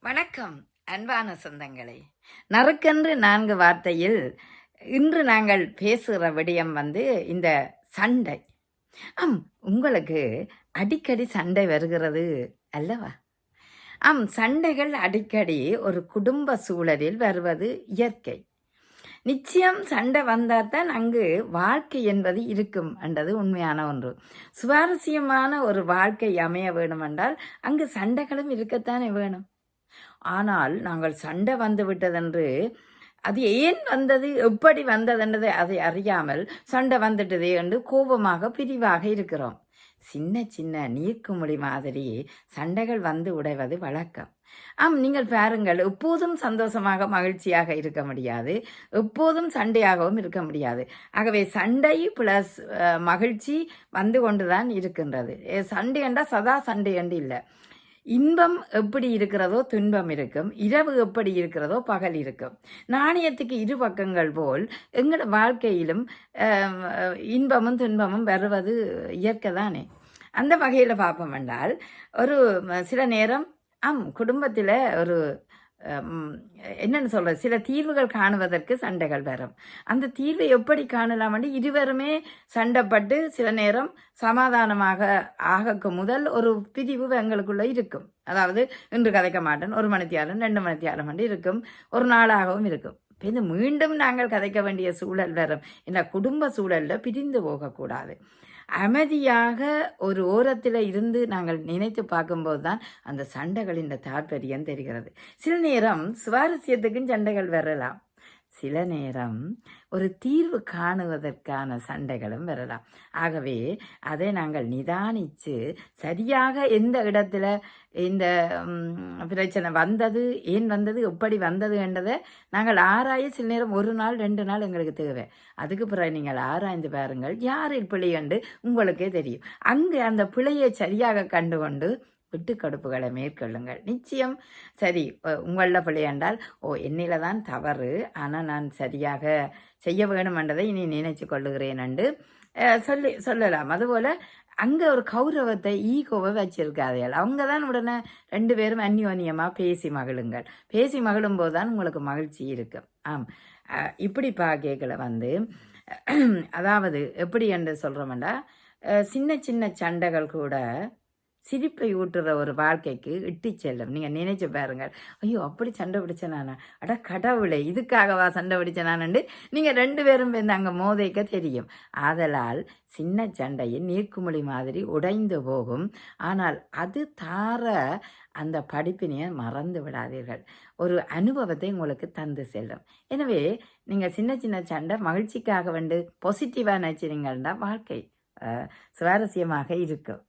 வணக்கம் அன்பான சொந்தங்களே. நறுக்கென்று 4 வார்த்தையில் இன்று நாங்கள் பேசுகிற விடயம் இந்த சண்டை. உங்களுக்கு அடிக்கடி சண்டை வருகிறது அல்லவா? சண்டைகள் அடிக்கடி ஒரு குடும்ப சூழலில் வருவது இயற்கை. நிச்சயம் சண்டை வந்தால்தான் அங்கு வாழ்க்கை என்பது இருக்கும் என்றது உண்மையான ஒன்று. சுவாரஸ்யமான ஒரு வாழ்க்கை அமைய வேண்டுமென்றால் அங்கு சண்டைகளும் இருக்கத்தானே வேணும். ஆனால் நாங்கள் சண்டை வந்து விட்டதென்று அது ஏன் வந்தது, எப்படி வந்ததென்றதை அதை அறியாமல் சண்டை வந்துட்டதே என்று கோபமாக பிரிவாக இருக்கிறோம். சின்ன சின்ன நீர்க்குமிழி மாதிரி சண்டைகள் வந்து உடைவது வழக்கம். நீங்கள் பாருங்கள், எப்போதும் சந்தோஷமாக மகிழ்ச்சியாக இருக்க முடியாது, எப்போதும் சண்டையாகவும் இருக்க முடியாது. ஆகவே சண்டை பிளஸ் மகிழ்ச்சி வந்து கொண்டுதான் இருக்கின்றது. சண்டை என்றால் சதா சண்டை என்று இல்லை. இன்பம் எப்படி இருக்கிறதோ துன்பம் இருக்கும், இரவு எப்படி இருக்கிறதோ பகல் இருக்கும். நாணயத்துக்கு இரு பக்கங்கள் போல் எங்களோட வாழ்க்கையிலும் இன்பமும் துன்பமும் வருவது இயற்கை தானே. அந்த வகையில் பார்ப்போம் என்றால் ஒரு சில நேரம் குடும்பத்தில் ஒரு என்னன்னு சொல்ற சில தீர்வுகள் காணுவதற்கு சண்டைகள் வரும். அந்த தீர்வை எப்படி காணலாம் என்று இருவருமே சண்டைப்பட்டு சில நேரம் சமாதானமாக ஆகக்கு முதல் ஒரு பிரிவு எங்களுக்குள்ள இருக்கும். அதாவது இன்று கதைக்க மாட்டேன், 1 மணித்தியாலம் 2 மணித்தியாலம் என்று இருக்கும், ஒரு நாளாகவும் இருக்கும். இது மீண்டும் நாங்கள் கதைக்க வேண்டிய சூழல் வரும். இந்த குடும்ப சூழலில் பிரிந்து போகக்கூடாது. அமைதியாக ஒரு ஓரத்தில் இருந்து நாங்கள் நினைத்து பார்க்கும்போது தான் அந்த சண்டைகளின் தாற்பயம் தெரிகிறது. சில நேரம் சுவாரஸ்யத்துக்கும் சண்டைகள் வரலாம், சில நேரம் ஒரு தீர்வு காணுவதற்கான சண்டைகளும் வரலாம். ஆகவே அதை நாங்கள் நிதானித்து சரியாக எந்த இடத்துல இந்த பிரச்சனை வந்தது, ஏன் வந்தது, எப்படி வந்தது என்றதை நாங்கள் ஆராய சில நேரம் 1 நாள் 2 நாள் எங்களுக்கு தேவை. அதுக்கு பிறகு நீங்கள் ஆராய்ந்து பாருங்கள், யாரில் பிழை என்று உங்களுக்கே தெரியும். அங்கு அந்த பிழையை சரியாக கண்டுகொண்டு விட்டு கொடுப்புகளை மேற்கொள்ளுங்கள். நிச்சயம் சரி, உங்களில் பிழை என்றால் என்னில தான் தவறு, ஆனால் நான் சரியாக செய்ய வேணும் என்றதை இனி நினைச்சு கொள்ளுகிறேன் என்று சொல்லலாம். அதுபோல் அங்கே ஒரு கௌரவத்தை ஈகோவை வச்சிருக்காதையால் அவங்க தான் உடனே 2 பேரும் அந்யோன்யமாக பேசி மகிழுங்கள். பேசி மகிழும் போது தான் உங்களுக்கு மகிழ்ச்சி இருக்கும். இப்படி பார்க்கல அதாவது எப்படி என்று சொல்கிறோம்டா, சின்ன சின்ன சண்டைகள் கூட சிரிப்பை ஊட்டுற ஒரு வாழ்க்கைக்கு இட்டு செல்லும். நீங்கள் நினைச்சு பாருங்கள், ஐயோ அப்படி சண்டை பிடிச்ச நானா, கடவுளை இதுக்காகவா சண்டை பிடிச்ச நானு நீங்கள் 2 பேரும் வந்து அங்கே மோதைக்க தெரியும். ஆதலால் சின்ன சண்டையில் நீர்க்குமிழி மாதிரி உடைந்து போகும். ஆனால் அது தார அந்த படிப்பினையை மறந்து விடாதீர்கள். ஒரு அனுபவத்தை உங்களுக்கு தந்து செல்லும். எனவே நீங்கள் சின்ன சின்ன சண்டை மகிழ்ச்சிக்காக பாசிட்டிவாக நினைச்சிருங்கன்னா வாழ்க்கை சுவாரஸ்யமாக இருக்கும்.